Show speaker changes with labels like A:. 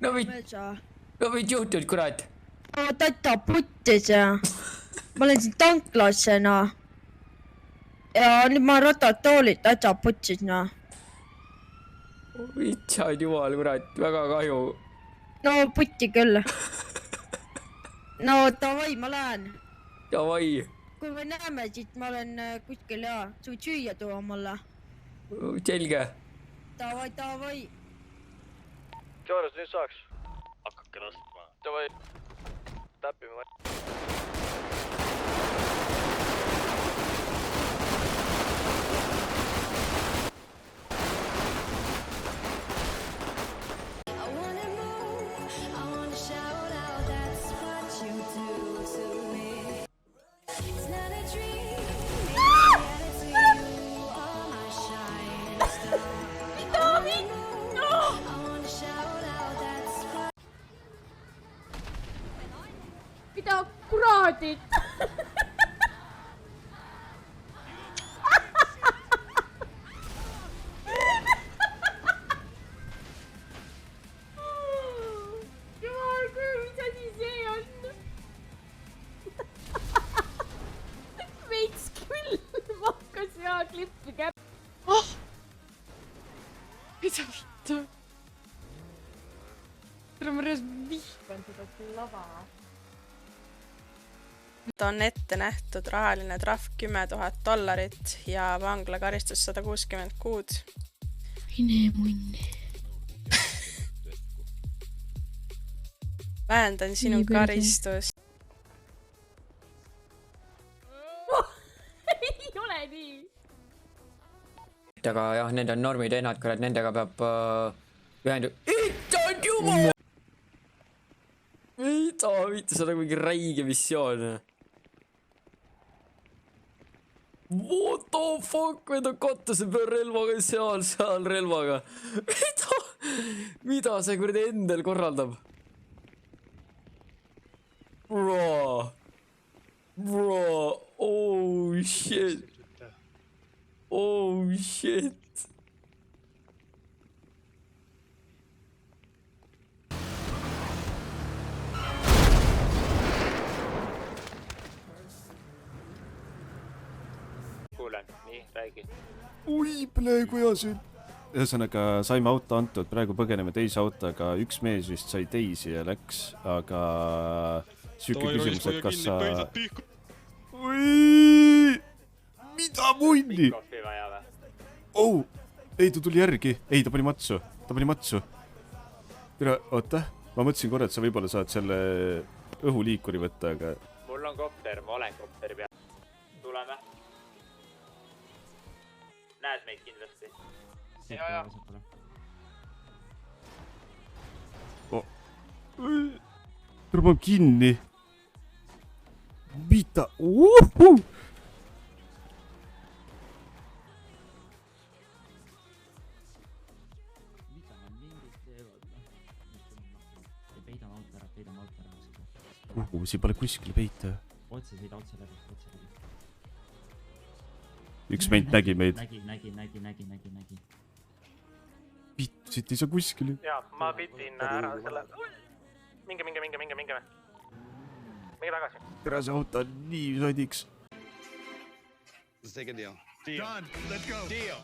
A: No võid juhtud, kurat.
B: Tata puttis ja ma olen siin tanklas no. Ja nüüd ma ratatoolid tata putsis no.
A: Itsad jumal, kurat, väga kahju.
B: No putti küll. No davai, ma lähen.
A: Davai.
B: Kui me näeme, siit ma olen kuskil ja su süüa tuua mulle.
A: Selge.
B: Davai.
C: Jooras, nüüd saaks.
D: Hakkake laskma.
C: Davai. Täppime.
B: Mida kuraadit? Jumal küll, mis asi see on? Veits küll, hakkas hea klippi käpp. Mida vittu? Tere, ma reas vihkan seda lava.
E: On ette nähtud rahaline trahv $10,000 ja vanglakaristus 160 kuud.
B: Mine munni.
E: Vähendan sinu karistust.
B: Ei ole nii.
A: Aga jah, need on normid ennad, kurat, nendega peab Itsad jumal! Mida, see on mingi räige missioon. What the fuck, me ta kattuse peal relvaga, seal relvaga. Mida see kuradi endal korraldab? Bro, oh shit.
C: Kuulen, nii, räägi.
F: Ui, praegu hea siin. Ühesõnaga, saime auto antud, praegu põgeneme teise autoga, üks mees vist sai teisi ja läks, aga süüke küsimus, et kas sa... Ui, mida munni?
C: Kohvi vaja või?
F: Oh, ei, ta tuli järgi. Ei, ta pani matsu. Tere, oota, ma mõtlesin korra, et sa võib-olla saad selle õhuliikuri võtta, aga...
C: Mul on kopter, ma olen kopteri peal. Tuleme. Näed meid kindlasti. Ja.
F: Tõrbab kinni. Mida? Siin pole kuskil peita.
G: Otse läbi.
F: Üks meid nägi meid.
G: Nägi.
F: Vittu, siit ei saa kuskil.
C: Jaa, ma pitin ära selle... Minge. Minge tagasi.
F: Tere, see auto on nii sodiks.
H: Let's take a deal. Done. Let's go. Deal.